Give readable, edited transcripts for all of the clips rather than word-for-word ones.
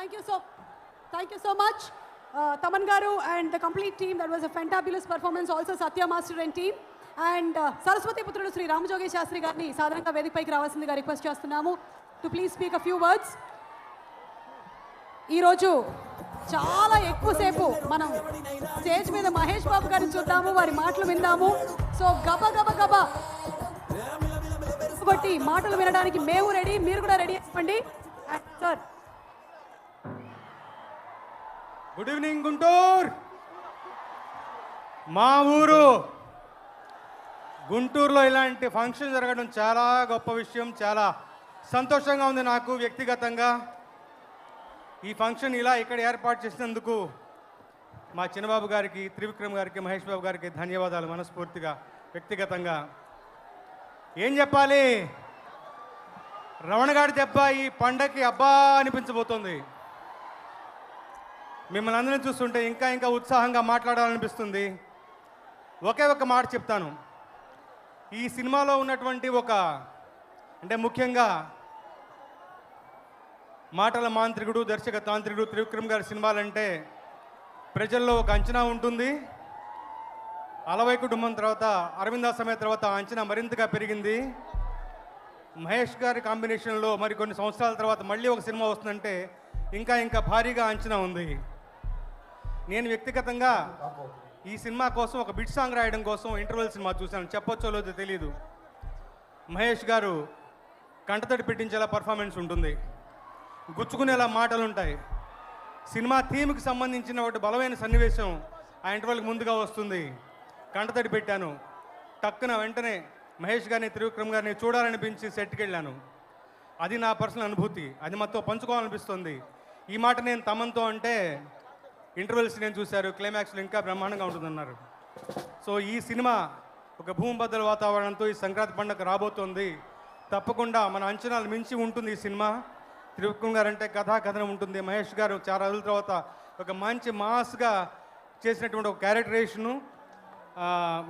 Thank you so much, Taman Garu and the complete team. That was a fantabulous performance. Also Satya Master and team. And Saraswati Putrodu Sri Ramajogi Shastri Garni Sadhananga Vedik Paiki Ravasindiga request chestunnamo to please speak a few words. ఈ రోజు చాలా ఎక్కువసేపు మనం stage మీద మహేష్ బాబు గారిని చూద్దాము, వారి మాటలు విందాము. సో గబ గబ గబ కాబట్టి మాటలు వినడానికి మేము రెడీ, మీరు కూడా రెడీ చెప్పండి సార్. Good evening Guntur. మా ఊరు గుంటూరులో ఇలాంటి ఫంక్షన్ జరగడం చాలా గొప్ప విషయం, చాలా సంతోషంగా ఉంది నాకు వ్యక్తిగతంగా. ఈ ఫంక్షన్ ఇలా ఇక్కడ ఏర్పాటు చేసినందుకు మా చిన్నబాబు గారికి, త్రివిక్రమ్ గారికి, మహేష్ బాబు గారికి ధన్యవాదాలు మనస్ఫూర్తిగా వ్యక్తిగతంగా. ఏం చెప్పాలి, రమణగాడి దెబ్బ ఈ పండగకి అబ్బా అనిపించబోతోంది. మిమ్మల్ని అందరినీ చూస్తుంటే ఇంకా ఇంకా ఉత్సాహంగా మాట్లాడాలనిపిస్తుంది. ఒకే ఒక మాట చెప్తాను. ఈ సినిమాలో ఉన్నటువంటి అంటే ముఖ్యంగా మాటల మాంత్రికుడు, దర్శక తాంత్రికుడు త్రివిక్రమ్ గారి సినిమాలంటే ప్రజల్లో ఒక అంచనా ఉంటుంది. అలవై కుటుంబం తర్వాత, అరవింద సమయ తర్వాత అంచనా మరింతగా పెరిగింది. మహేష్ గారి కాంబినేషన్లో మరి కొన్ని సంవత్సరాల తర్వాత మళ్ళీ ఒక సినిమా వస్తుందంటే ఇంకా ఇంకా భారీగా అంచనా ఉంది. నేను వ్యక్తిగతంగా ఈ సినిమా కోసం ఒక బిట్ సాంగ్ రాయడం కోసం ఇంటర్వెల్ సినిమా చూశాను. చెప్పొచ్చో లేదో తెలియదు. మహేష్ గారు కంటతడి పెట్టించేలా పర్ఫార్మెన్స్ ఉంటుంది, గుచ్చుకునేలా మాటలు ఉంటాయి. సినిమా థీమ్కి సంబంధించిన ఒకటి బలమైన సన్నివేశం ఆ ఇంటర్వెల్కి ముందుగా వస్తుంది. కంటతడి పెట్టాను. టక్కున వెంటనే మహేష్ గారిని, త్రివిక్రమ్ గారిని చూడాలనిపించి సెట్కి వెళ్ళాను. అది నా పర్సనల్ అనుభూతి, అది మాతో పంచుకోవాలనిపిస్తుంది. ఈ మాట నేను తమన్తో అంటే ఇంటర్వెల్స్ నేను చూశారు, క్లైమాక్స్లో ఇంకా బ్రహ్మాండంగా ఉంటుందన్నారు. సో ఈ సినిమా ఒక భూమిబద్దల వాతావరణంతో ఈ సంక్రాంతి పండుగ రాబోతోంది. తప్పకుండా మన అంచనాలు మించి ఉంటుంది ఈ సినిమా. త్రివిక్రమ్ గారు అంటే కథనం ఉంటుంది. మహేష్ గారు చాలా రోజుల తర్వాత ఒక మంచి మాస్గా చేసినటువంటి ఒక క్యారెక్టరేషను.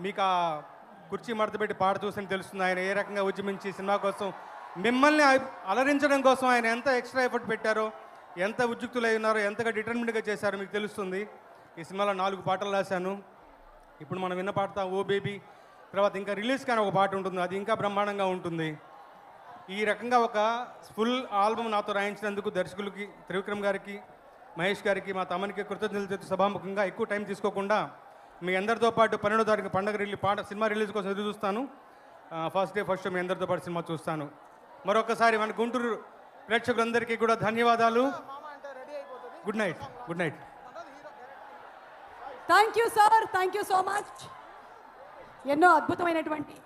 మీకు ఆ కుర్చీ మడతపెట్టి పాట చూసి తెలుస్తుంది ఆయన ఏ రకంగా ఉద్యమించి సినిమా కోసం మిమ్మల్ని అలరించడం కోసం ఆయన ఎంత ఎక్స్ట్రా ఎఫర్ట్ పెట్టారో, ఎంత ఉద్యుక్తులై ఉన్నారో, ఎంతగా డిటర్మిన్డ్గా చేశారో మీకు తెలుస్తుంది. ఈ సినిమాలో 4 పాటలు రాశాను. ఇప్పుడు మనం విన్న పాట ఓ బేబీ, తర్వాత ఇంకా రిలీజ్ కానీ ఒక పాట ఉంటుంది, అది ఇంకా బ్రహ్మాండంగా ఉంటుంది. ఈ రకంగా ఒక ఫుల్ ఆల్బమ్ నాతో రాయించినందుకు దర్శకులకి, త్రివిక్రమ్ గారికి, మహేష్ గారికి, మా తమనికి కృతజ్ఞతలు సభాముఖంగా. ఎక్కువ టైం తీసుకోకుండా మీ అందరితో పాటు 12వ తారీఖు పండుగ సినిమా రిలీజ్ కోసం ఎదురు చూస్తాను. First day first show me అందరితో పాటు సినిమా చూస్తాను. మరొకసారి మన గుంటూరు ప్రేక్షకులందరికీ కూడా ధన్యవాదాలు. Good night. Good night. Thank you sir, thank you so much. ఎన్నో అద్భుతమైనటువంటి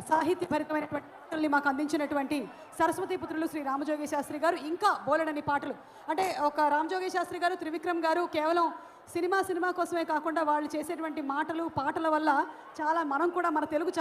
సాహిత్యభరితమైనటువంటి పాటల్ని మాకు అందించినటువంటి సరస్వతి పుత్రులు శ్రీ రామజోగి శాస్త్రి గారు. ఇంకా బోలెడని పాటలు అంటే ఒక రామజోగి శాస్త్రి గారు, త్రివిక్రమ్ గారు కేవలం సినిమా కోసమే కాకుండా వాళ్ళు చేసేటువంటి మాటలు, పాటల వల్ల చాలా మనం కూడా మన తెలుగు